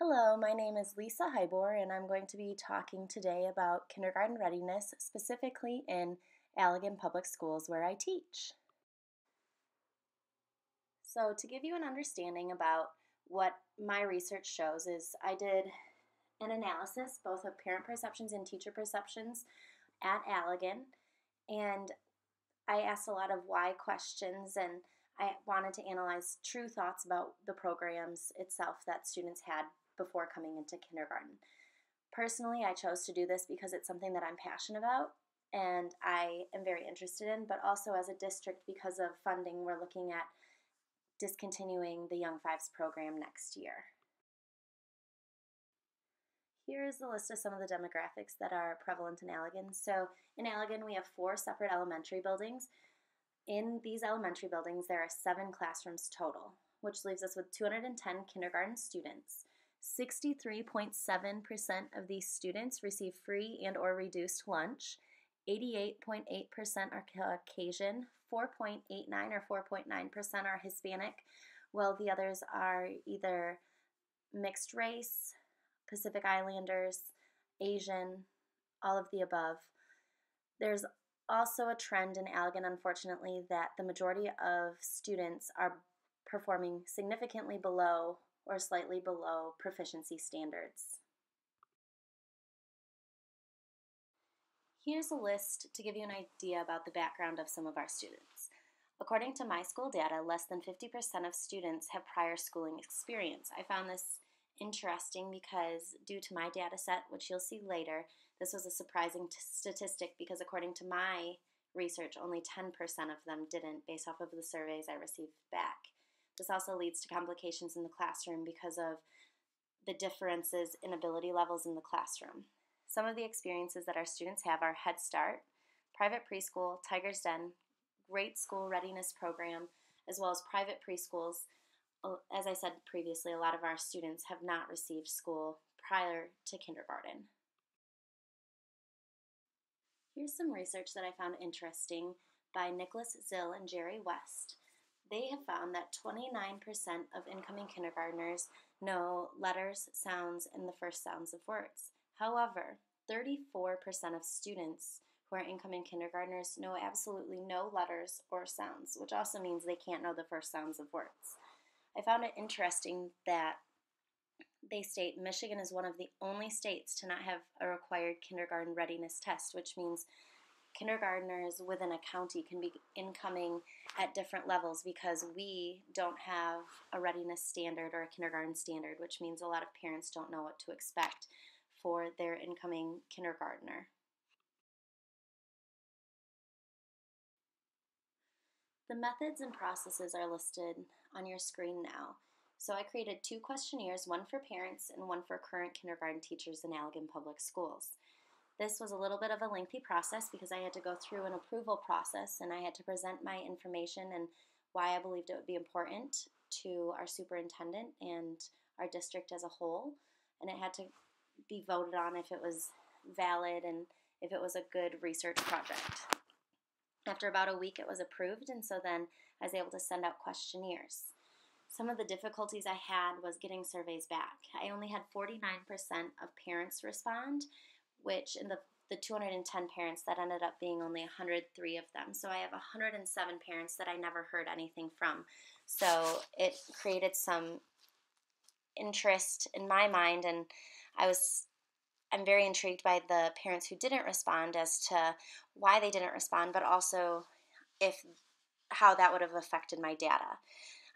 Hello, my name is Lisa Hybor, and I'm going to be talking today about kindergarten readiness, specifically in Allegan Public Schools where I teach. So to give you an understanding about what my research shows is I did an analysis both of parent perceptions and teacher perceptions at Allegan, and I asked a lot of why questions, and I wanted to analyze true thoughts about the programs itself that students had before coming into kindergarten. Personally, I chose to do this because it's something that I'm passionate about and I am very interested in, but also as a district, because of funding, we're looking at discontinuing the Young Fives program next year. Here is the list of some of the demographics that are prevalent in Allegan. So in Allegan, we have 4 separate elementary buildings. In these elementary buildings, there are 7 classrooms total, which leaves us with 210 kindergarten students. 63.7% of these students receive free and or reduced lunch. 88.8% are Caucasian, 4.89 or 4.9% are Hispanic, while the others are either mixed race, Pacific Islanders, Asian, all of the above. There's also a trend in Allegan, unfortunately, that the majority of students are performing significantly below or slightly below proficiency standards. Here's a list to give you an idea about the background of some of our students. According to my school data, less than 50% of students have prior schooling experience. I found this interesting because due to my data set, which you'll see later, this was a surprising statistic because according to my research, only 10% of them didn't based off of the surveys I received back. This also leads to complications in the classroom because of the differences in ability levels in the classroom. Some of the experiences that our students have are Head Start, private preschool, Tiger's Den, great school readiness program, as well as private preschools. As I said previously, a lot of our students have not received school prior to kindergarten. Here's some research that I found interesting by Nicholas Zill and Jerry West. They have found that 29% of incoming kindergartners know letters, sounds, and the first sounds of words. However, 34% of students who are incoming kindergartners know absolutely no letters or sounds, which also means they can't know the first sounds of words. I found it interesting that they state Michigan is one of the only states to not have a required kindergarten readiness test, which means kindergartners within a county can be incoming at different levels because we don't have a readiness standard or a kindergarten standard, which means a lot of parents don't know what to expect for their incoming kindergartner. The methods and processes are listed on your screen now. So I created 2 questionnaires, one for parents and one for current kindergarten teachers in Allegan Public Schools. This was a little bit of a lengthy process because I had to go through an approval process and I had to present my information and why I believed it would be important to our superintendent and our district as a whole. And it had to be voted on if it was valid and if it was a good research project. After about a week, it was approved, and so then I was able to send out questionnaires. Some of the difficulties I had was getting surveys back. I only had 49% of parents respond, which in the 210 parents, that ended up being only 103 of them. So I have 107 parents that I never heard anything from. So it created some interest in my mind, and I'm very intrigued by the parents who didn't respond as to why they didn't respond, but also how that would have affected my data.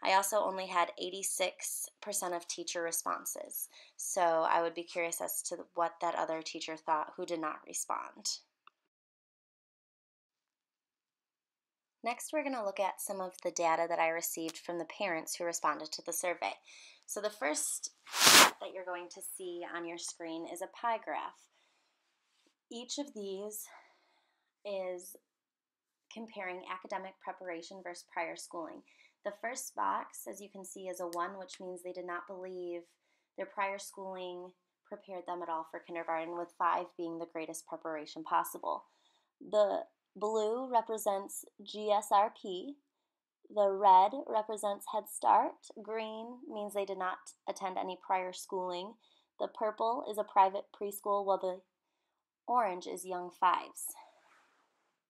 I also only had 86% of teacher responses, so I would be curious as to what that other teacher thought who did not respond. Next, we're going to look at some of the data that I received from the parents who responded to the survey. So the first that you're going to see on your screen is a pie graph. Each of these is comparing academic preparation versus prior schooling. The first box, as you can see, is a 1, which means they did not believe their prior schooling prepared them at all for kindergarten, with 5 being the greatest preparation possible. The blue represents GSRP, The red represents Head Start, green means they did not attend any prior schooling, the purple is a private preschool, while the orange is Young Fives.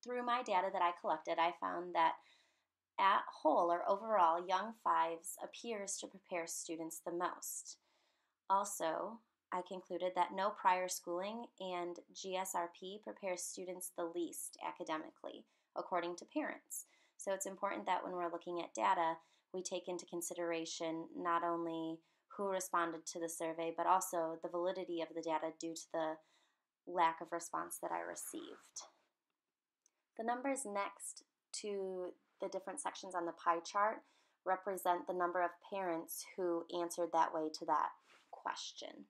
Through my data that I collected, I found that at whole or overall, Young Fives appears to prepare students the most. Also, I concluded that no prior schooling and GSRP prepares students the least academically, according to parents. So it's important that when we're looking at data, we take into consideration not only who responded to the survey, but also the validity of the data due to the lack of response that I received. The numbers next to the different sections on the pie chart represent the number of parents who answered that way to that question.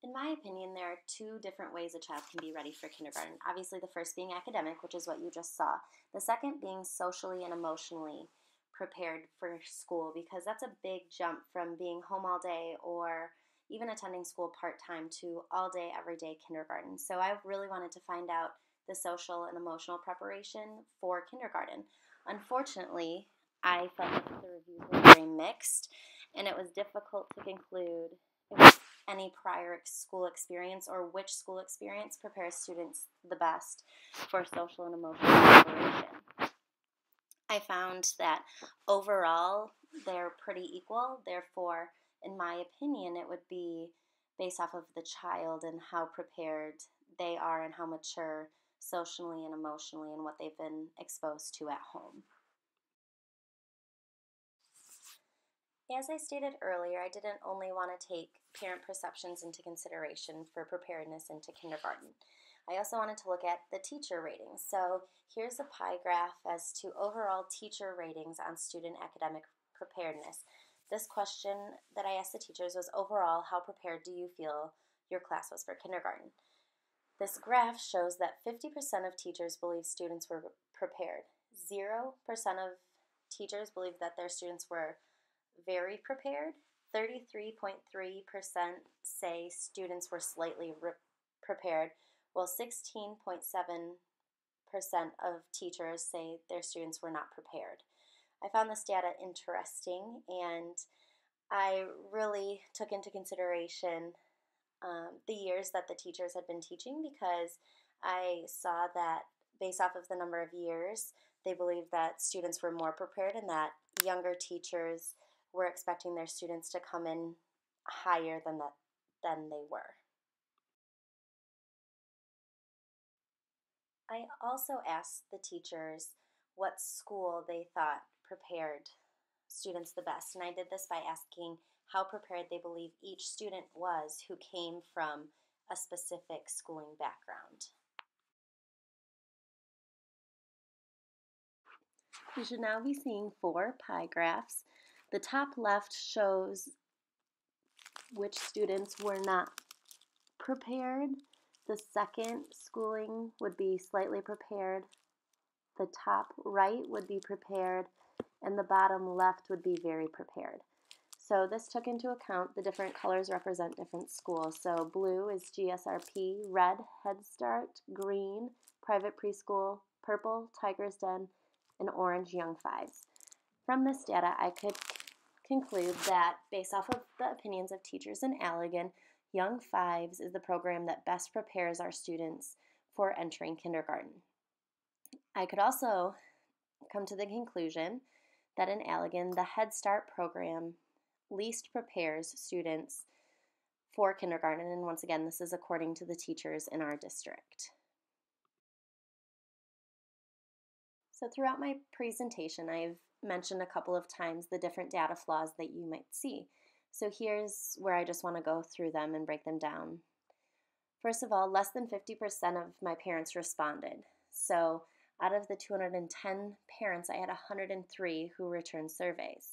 In my opinion, there are two different ways a child can be ready for kindergarten. Obviously, the first being academic, which is what you just saw. The second being socially and emotionally prepared for school, because that's a big jump from being home all day or even attending school part-time to all day, every day kindergarten. So I really wanted to find out the social and emotional preparation for kindergarten. Unfortunately, I felt like the reviews were very mixed, and it was difficult to conclude if any prior school experience or which school experience prepares students the best for social and emotional preparation. I found that overall they're pretty equal. Therefore, in my opinion, it would be based off of the child and how prepared they are and how mature socially and emotionally and what they've been exposed to at home. As I stated earlier, I didn't only want to take parent perceptions into consideration for preparedness into kindergarten. I also wanted to look at the teacher ratings. So here's a pie graph as to overall teacher ratings on student academic preparedness. This question that I asked the teachers was, overall, how prepared do you feel your class was for kindergarten? This graph shows that 50% of teachers believe students were prepared. 0% of teachers believe that their students were very prepared. 33.3% say students were slightly prepared, while 16.7% of teachers say their students were not prepared. I found this data interesting, and I really took into consideration the years that the teachers had been teaching, because I saw that based off of the number of years, they believed that students were more prepared and that younger teachers were expecting their students to come in higher than they were. I also asked the teachers what school they thought prepared students the best, and I did this by asking how prepared they believe each student was who came from a specific schooling background. You should now be seeing 4 pie graphs. The top left shows which students were not prepared. The second schooling would be slightly prepared. The top right would be prepared, and the bottom left would be very prepared. So this took into account the different colors represent different schools. So blue is GSRP, red Head Start, green private preschool, purple Tiger's Den, and orange Young Fives. From this data, I could conclude that based off of the opinions of teachers in Allegan, Young Fives is the program that best prepares our students for entering kindergarten. I could also come to the conclusion that in Allegan, the Head Start program least prepares students for kindergarten, and once again, this is according to the teachers in our district. So throughout my presentation, I've mentioned a couple of times the different data flaws that you might see. So here's where I just want to go through them and break them down. First of all, less than 50% of my parents responded. So out of the 210 parents, I had 103 who returned surveys.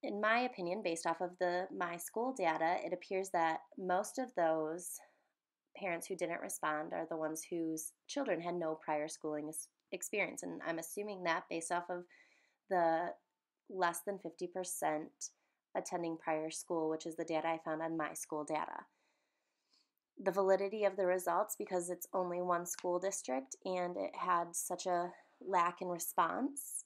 In my opinion, based off of the My School data, it appears that most of those parents who didn't respond are the ones whose children had no prior schooling experience. And I'm assuming that based off of the less than 50% attending prior school, which is the data I found on My School data. the validity of the results because it's only one school district and it had such a lack in response.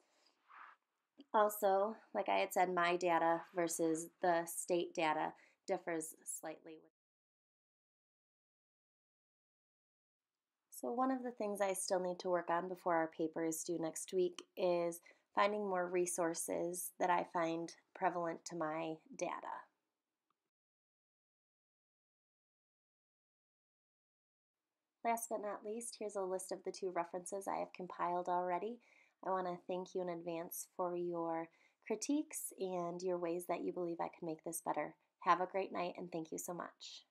Also, like I had said, my data versus the state data differs slightly. So one of the things I still need to work on before our paper is due next week is finding more resources that I find prevalent to my data. Last but not least, here's a list of the 2 references I have compiled already. I want to thank you in advance for your critiques and your ways that you believe I could make this better. Have a great night and thank you so much.